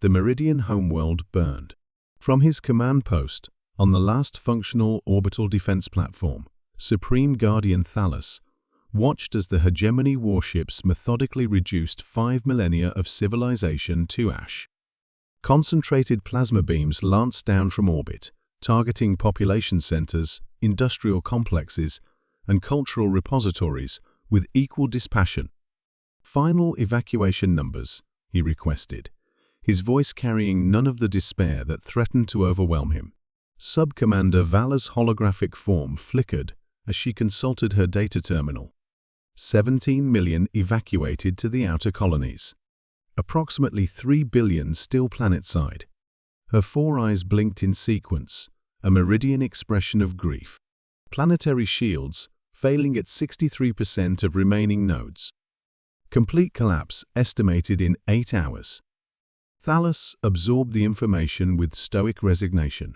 the Meridian homeworld burned. From his command post, on the last functional orbital defense platform, Supreme Guardian Thalos watched as the hegemony warships methodically reduced 5 millennia of civilization to ash. Concentrated plasma beams lanced down from orbit, targeting population centers, industrial complexes, and cultural repositories with equal dispassion. "Final evacuation numbers," he requested, his voice carrying none of the despair that threatened to overwhelm him. Sub-Commander Vala's holographic form flickered as she consulted her data terminal. 17 million evacuated to the outer colonies. Approximately 3 billion still planetside. Her four eyes blinked in sequence, a Meridian expression of grief. Planetary shields failing at 63% of remaining nodes. Complete collapse estimated in 8 hours. Thalos absorbed the information with stoic resignation.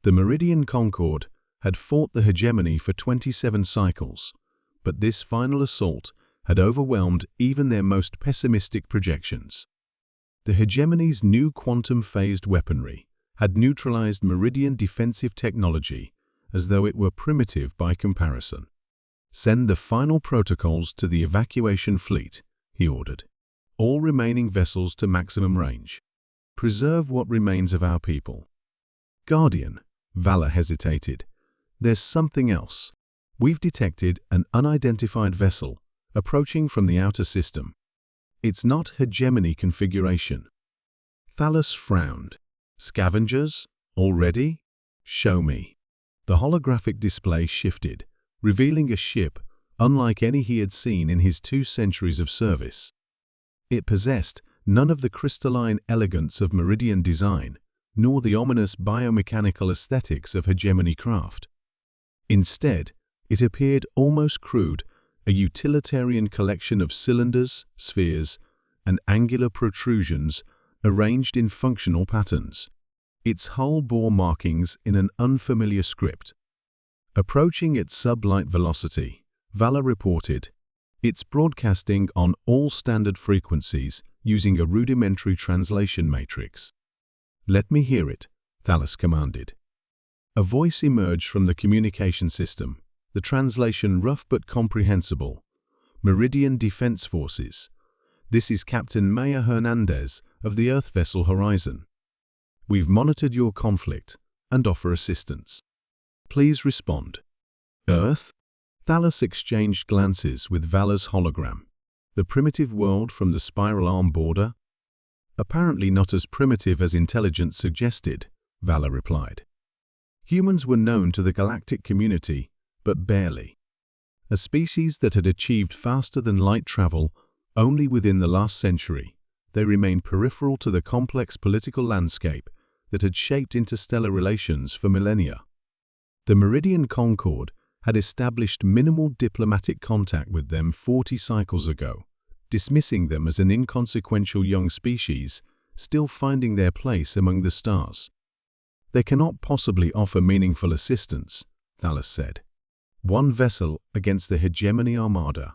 The Meridian Concord had fought the hegemony for 27 cycles, but this final assault had overwhelmed even their most pessimistic projections. The hegemony's new quantum-phased weaponry had neutralized Meridian defensive technology as though it were primitive by comparison. "Send the final protocols to the evacuation fleet," he ordered. "All remaining vessels to maximum range. Preserve what remains of our people." "Guardian," Vala hesitated. "There's something else. We've detected an unidentified vessel approaching from the outer system. It's not hegemony configuration." Thalos frowned. "Scavengers? Already? Show me." The holographic display shifted, revealing a ship unlike any he had seen in his 2 centuries of service. It possessed none of the crystalline elegance of Meridian design, nor the ominous biomechanical aesthetics of hegemony craft. Instead, it appeared almost crude, a utilitarian collection of cylinders, spheres, and angular protrusions arranged in functional patterns. Its hull bore markings in an unfamiliar script. Approaching at sub-light velocity, Vala reported, "It's broadcasting on all standard frequencies using a rudimentary translation matrix." "Let me hear it," Thalos commanded. A voice emerged from the communication system, the translation rough but comprehensible. "Meridian Defense Forces. This is Captain Maya Hernandez of the Earth vessel Horizon. We've monitored your conflict and offer assistance. Please respond." "Earth?" Thalos exchanged glances with Vala's hologram. "The primitive world from the spiral arm border?" "Apparently not as primitive as intelligence suggested," Vala replied. "Humans were known to the galactic community, but barely. A species that had achieved faster than light travel only within the last century, they remained peripheral to the complex political landscape that had shaped interstellar relations for millennia. The Meridian Concord had established minimal diplomatic contact with them 40 cycles ago, dismissing them as an inconsequential young species still finding their place among the stars. "They cannot possibly offer meaningful assistance," Thalos said. "One vessel against the hegemony armada."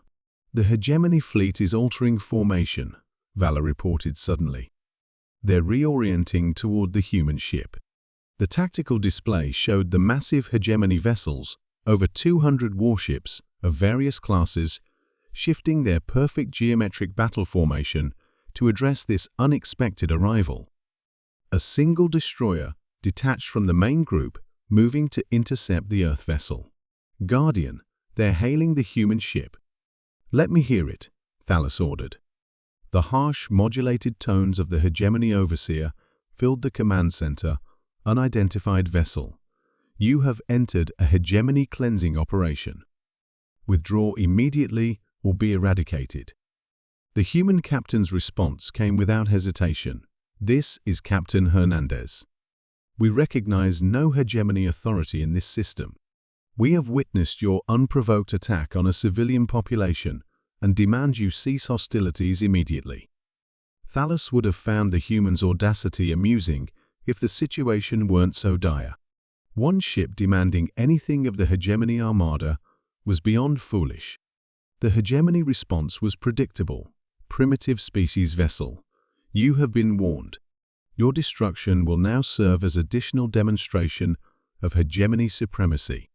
"The hegemony fleet is altering formation," Vala reported suddenly. "They're reorienting toward the human ship." The tactical display showed the massive hegemony vessels, over 200 warships of various classes, shifting their perfect geometric battle formation to address this unexpected arrival. A single destroyer detached from the main group, moving to intercept the Earth vessel. "Guardian, they're hailing the human ship." "Let me hear it," Thalos ordered. The harsh, modulated tones of the hegemony overseer filled the command center. "Unidentified vessel. You have entered a hegemony cleansing operation. Withdraw immediately or be eradicated." The human captain's response came without hesitation. "This is Captain Hernandez. We recognize no hegemony authority in this system. We have witnessed your unprovoked attack on a civilian population and demand you cease hostilities immediately." Thalos would have found the humans' audacity amusing if the situation weren't so dire. One ship demanding anything of the hegemony armada was beyond foolish. The hegemony response was predictable. "Primitive species vessel. You have been warned. Your destruction will now serve as additional demonstration of hegemony supremacy.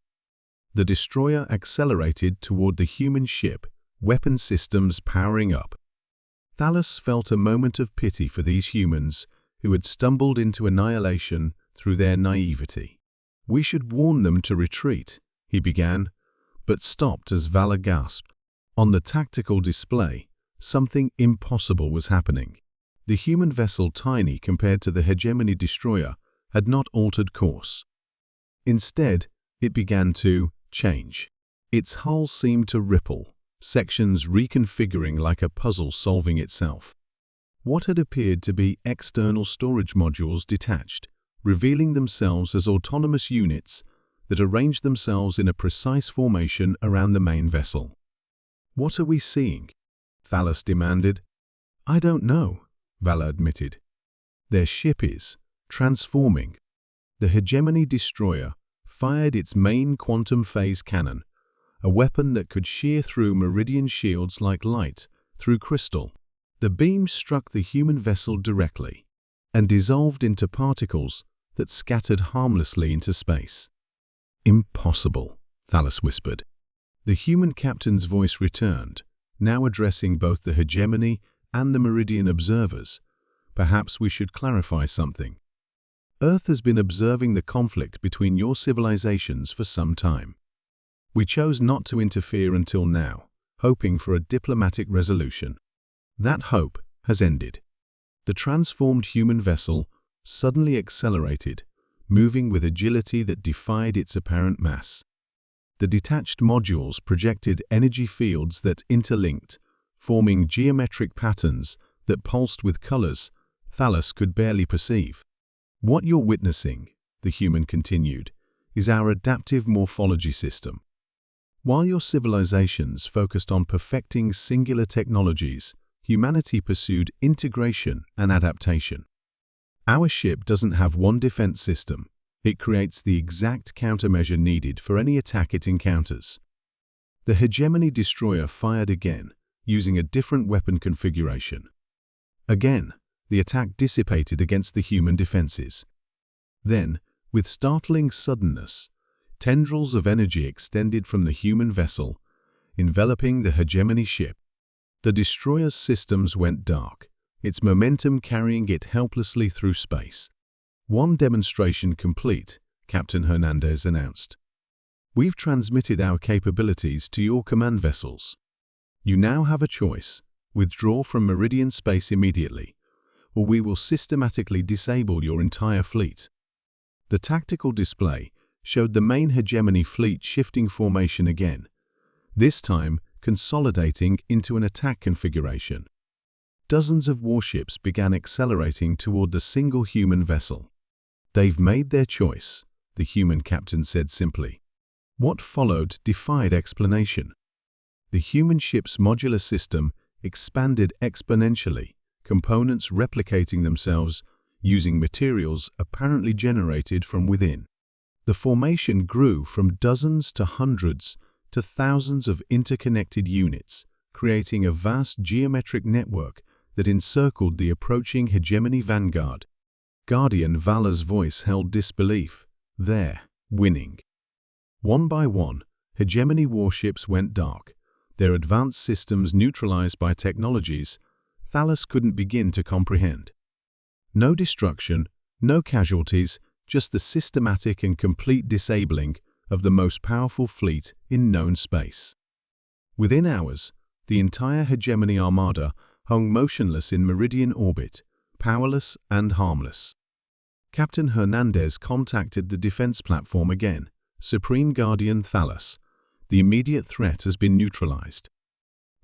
The destroyer accelerated toward the human ship, weapon systems powering up. Thalos felt a moment of pity for these humans who had stumbled into annihilation through their naivety. "We should warn them to retreat," he began, but stopped as Vala gasped. On the tactical display, something impossible was happening. The human vessel, tiny compared to the hegemony destroyer, had not altered course. Instead, it began to change. Its hull seemed to ripple, sections reconfiguring like a puzzle solving itself. What had appeared to be external storage modules detached, revealing themselves as autonomous units that arranged themselves in a precise formation around the main vessel. "What are we seeing?" Thalos demanded. "I don't know," Vala admitted. "Their ship is transforming." The hegemony destroyer fired its main quantum phase cannon, a weapon that could shear through Meridian shields like light through crystal. The beam struck the human vessel directly and dissolved into particles that scattered harmlessly into space. "Impossible," Thalos whispered. The human captain's voice returned, now addressing both the hegemony and the Meridian observers. "Perhaps we should clarify something. Earth has been observing the conflict between your civilizations for some time. We chose not to interfere until now, hoping for a diplomatic resolution. That hope has ended." The transformed human vessel suddenly accelerated, moving with agility that defied its apparent mass. The detached modules projected energy fields that interlinked, forming geometric patterns that pulsed with colors Thalos could barely perceive. "What you're witnessing," the human continued, "is our adaptive morphology system. While your civilizations focused on perfecting singular technologies, humanity pursued integration and adaptation. Our ship doesn't have one defense system. It creates the exact countermeasure needed for any attack it encounters." The hegemony destroyer fired again, using a different weapon configuration. Again, the attack dissipated against the human defenses. Then, with startling suddenness, tendrils of energy extended from the human vessel, enveloping the hegemony ship. The destroyer's systems went dark, its momentum carrying it helplessly through space. "One demonstration complete," Captain Hernandez announced. "We've transmitted our capabilities to your command vessels. You now have a choice: withdraw from Meridian space immediately, or we will systematically disable your entire fleet." The tactical display showed the main hegemony fleet shifting formation again, this time consolidating into an attack configuration. Dozens of warships began accelerating toward the single human vessel. "They've made their choice," the human captain said simply. What followed defied explanation. The human ship's modular system expanded exponentially, components replicating themselves using materials apparently generated from within. The formation grew from dozens to hundreds to thousands of interconnected units, creating a vast geometric network that encircled the approaching hegemony vanguard. Guardian Vala's voice held disbelief. "They're winning." One by one, hegemony warships went dark, their advanced systems neutralized by technologies Thalos couldn't begin to comprehend. No destruction, no casualties, just the systematic and complete disabling of the most powerful fleet in known space. Within hours, the entire hegemony armada hung motionless in Meridian orbit, powerless and harmless. Captain Hernandez contacted the defense platform again. "Supreme Guardian Thalos, the immediate threat has been neutralized.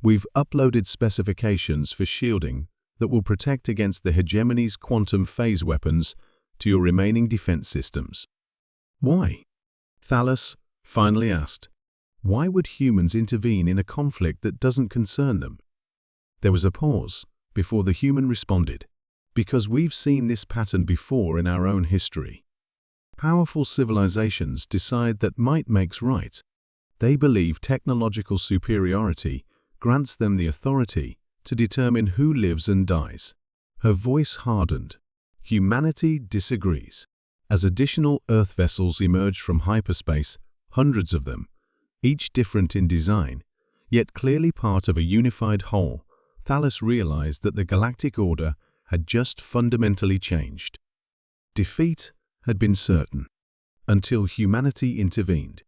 We've uploaded specifications for shielding that will protect against the hegemony's quantum phase weapons to your remaining defense systems." "Why?" Thalos finally asked. "Why would humans intervene in a conflict that doesn't concern them?" There was a pause before the human responded. "Because we've seen this pattern before in our own history. Powerful civilizations decide that might makes right. They believe technological superiority grants them the authority to determine who lives and dies." Her voice hardened. humanity disagrees. As additional Earth vessels emerged from hyperspace, hundreds of them, each different in design, yet clearly part of a unified whole, Thales realized that the galactic order had just fundamentally changed. Defeat had been certain, until humanity intervened.